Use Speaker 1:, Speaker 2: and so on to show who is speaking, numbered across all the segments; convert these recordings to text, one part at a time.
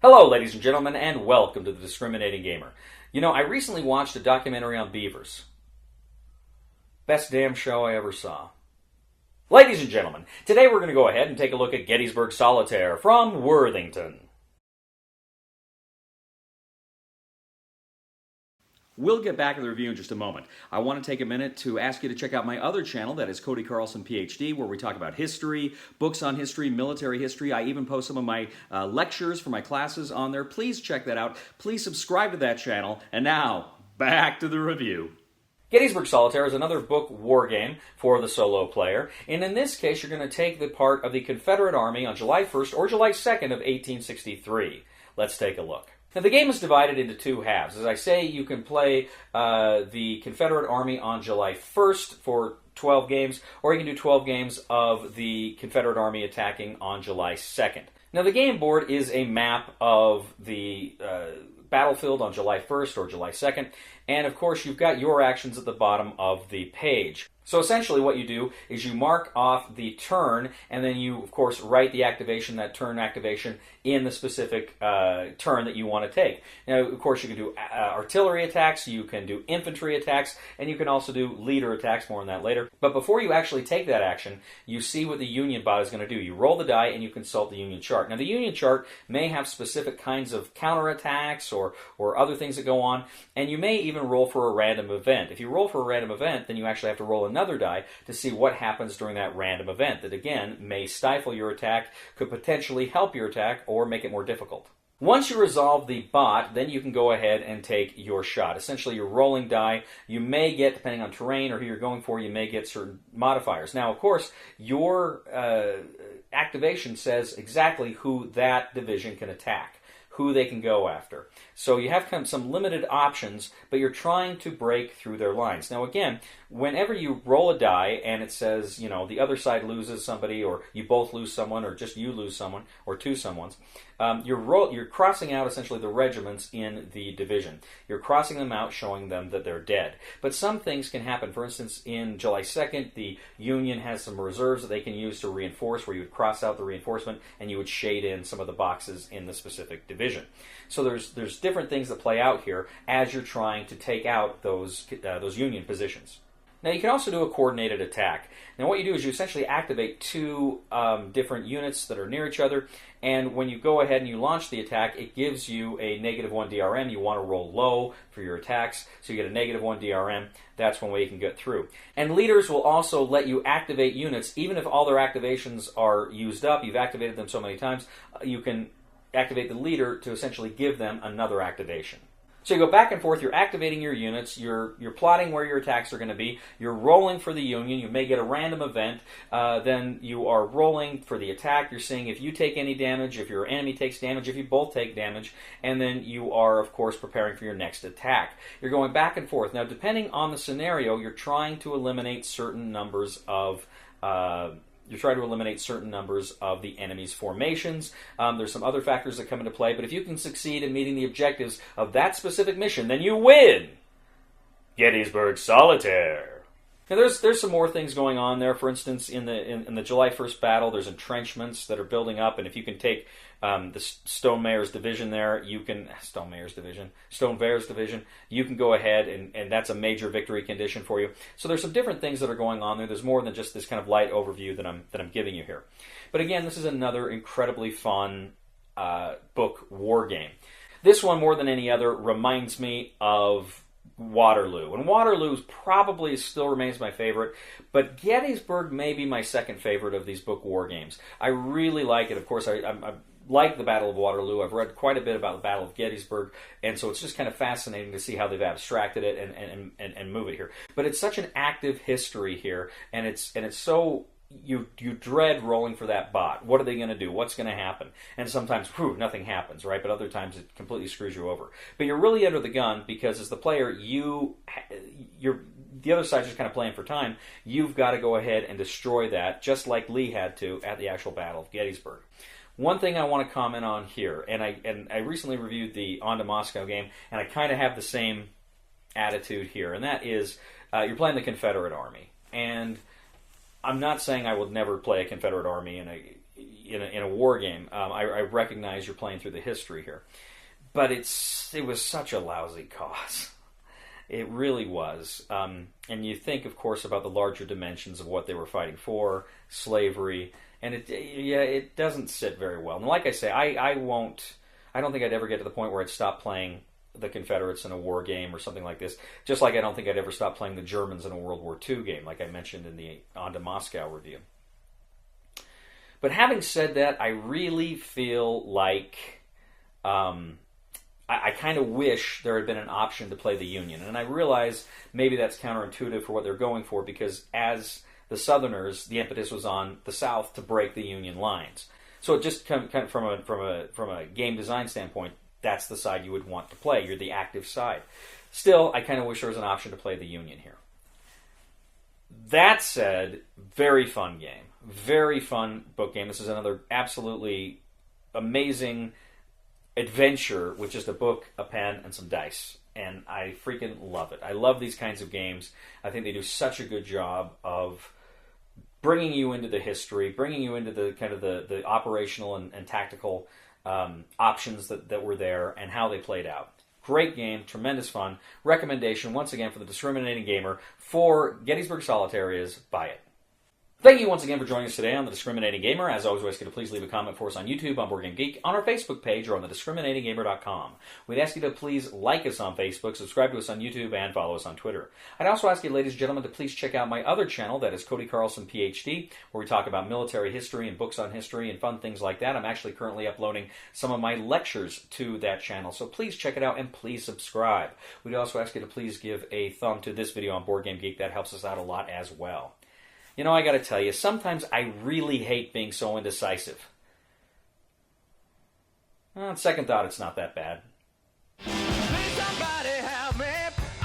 Speaker 1: Hello, ladies and gentlemen, and welcome to The Discriminating Gamer. You know, I recently watched a documentary on beavers. Best damn show I ever saw. Ladies and gentlemen, today we're going to go ahead and take a look at Gettysburg Solitaire from Worthington. We'll get back to the review in just a moment. I want to take a minute to ask you to check out my other channel, that is Cody Carlson, PhD, where we talk about history, books on history, military history. I even post some of my lectures for my classes on there. Please check that out. Please subscribe to that channel. And now, back to the review. Gettysburg Solitaire is another book war game for the solo player, and in this case you're going to take the part of the Confederate Army on July 1st or July 2nd of 1863. Let's take a look. Now, the game is divided into two halves. As I say, you can play the Confederate Army on July 1st for 12 games, or you can do 12 games of the Confederate Army attacking on July 2nd. Now, the game board is a map of the battlefield on July 1st or July 2nd, and of course you've got your actions at the bottom of the page. So essentially what you do is you mark off the turn, and then you, of course, write the activation, that turn activation, in the specific turn that you want to take. Now, of course, you can do artillery attacks, you can do infantry attacks, and you can also do leader attacks, more on that later. But before you actually take that action, you see what the Union bot is going to do. You roll the die and you consult the Union chart. Now, the Union chart may have specific kinds of counterattacks or other things that go on, and you may even roll for a random event. If you roll for a random event, then you actually have to roll another die to see what happens during that random event that, again, may stifle your attack, could potentially help your attack, or make it more difficult. Once you resolve the bot, then you can go ahead and take your shot. Essentially, you're rolling die. You may get, depending on terrain or who you're going for, you may get certain modifiers. Now, of course, your activation says exactly who that division can attack, who they can go after. So you have kind of some limited options, but you're trying to break through their lines. Now again, whenever you roll a die and it says, you know, the other side loses somebody, or you both lose someone, or just you lose someone, or two someones, you're crossing out essentially the regiments in the division. You're crossing them out, showing them that they're dead. But some things can happen. For instance, in July 2nd, the Union has some reserves that they can use to reinforce, where you would cross out the reinforcement and you would shade in some of the boxes in the specific division. So there's different things that play out here as you're trying to take out those Union positions. Now, you can also do a coordinated attack. Now, what you do is you essentially activate two different units that are near each other, and when you go ahead and you launch the attack, it gives you a -1 DRM. You want to roll low for your attacks, so you get a -1 DRM. That's one way you can get through. And leaders will also let you activate units, even if all their activations are used up. You've activated them so many times, you can activate the leader to essentially give them another activation. So you go back and forth, you're activating your units, you're plotting where your attacks are going to be, you're rolling for the Union, you may get a random event, then you are rolling for the attack, you're seeing if you take any damage, if your enemy takes damage, if you both take damage, and then you are, of course, preparing for your next attack. You're going back and forth. Now, depending on the scenario, you're trying to eliminate certain numbers of the enemy's formations. There's some other factors that come into play, but if you can succeed in meeting the objectives of that specific mission, then you win! Gettysburg Solitaire. Now, there's some more things going on there. For instance, in the July 1st battle, there's entrenchments that are building up, and if you can take the Stonemayer's division there, you can Stonemayer's division, you can go ahead and that's a major victory condition for you. So there's some different things that are going on there. There's more than just this kind of light overview that I'm giving you here. But again, this is another incredibly fun book war game. This one, more than any other, reminds me of Waterloo. And Waterloo probably still remains my favorite, but Gettysburg may be my second favorite of these book war games. I really like it. Of course, I like the Battle of Waterloo. I've read quite a bit about the Battle of Gettysburg, and so it's just kind of fascinating to see how they've abstracted it and move it here. But it's such an active history here, and it's so you dread rolling for that bot. What are they going to do? What's going to happen? And sometimes, nothing happens, right? But other times it completely screws you over. But you're really under the gun because as the player, the other side's just kind of playing for time. You've got to go ahead and destroy that, just like Lee had to at the actual Battle of Gettysburg. One thing I want to comment on here, and I recently reviewed the On to Moscow game, and I kind of have the same attitude here, and that is you're playing the Confederate Army. And I'm not saying I would never play a Confederate Army in a in a war game. I recognize you're playing through the history here, but it was such a lousy cause. It really was. And you think, of course, about the larger dimensions of what they were fighting for, slavery, and it doesn't sit very well. And like I say, I don't think I'd ever get to the point where I'd stop playing the Confederates in a war game or something like this, just like I don't think I'd ever stop playing the Germans in a World War II game, like I mentioned in the On to Moscow review. But having said that, I really feel like I kind of wish there had been an option to play the Union. And I realize maybe that's counterintuitive for what they're going for, because as the Southerners, the impetus was on the South to break the Union lines. So it just kind of from a game design standpoint, that's the side you would want to play. You're the active side. Still, I kind of wish there was an option to play the Union here. That said, very fun game. Very fun book game. This is another absolutely amazing adventure with just a book, a pen, and some dice. And I freaking love it. I love these kinds of games. I think they do such a good job of bringing you into the history, bringing you into the kind of the operational and tactical options that were there and how they played out. Great game, tremendous fun. Recommendation, once again, for the discriminating gamer for Gettysburg Solitaire is buy it. Thank you once again for joining us today on The Discriminating Gamer. As always, we ask you to please leave a comment for us on YouTube, on Board Game Geek, on our Facebook page, or on thediscriminatinggamer.com. We'd ask you to please like us on Facebook, subscribe to us on YouTube, and follow us on Twitter. I'd also ask you, ladies and gentlemen, to please check out my other channel, that is Cody Carlson, PhD, where we talk about military history and books on history and fun things like that. I'm actually currently uploading some of my lectures to that channel, so please check it out and please subscribe. We'd also ask you to please give a thumb to this video on Board Game Geek. That helps us out a lot as well. You know, I gotta tell you, sometimes I really hate being so indecisive. Well, on second thought, it's not that bad. Please somebody help me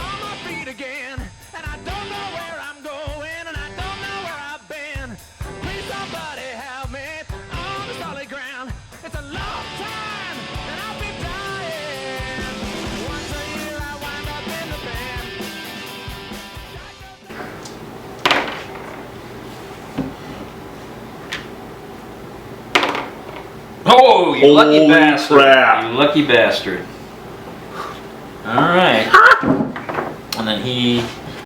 Speaker 1: on my feet again, and I don't know where I'm going, and I don't know where I've been. Please somebody help me on the solid ground. It's a long time, and I'll be dying. Once a year I wind up in the band. Oh, you lucky bastard. Crap. You lucky bastard. Alright. And then he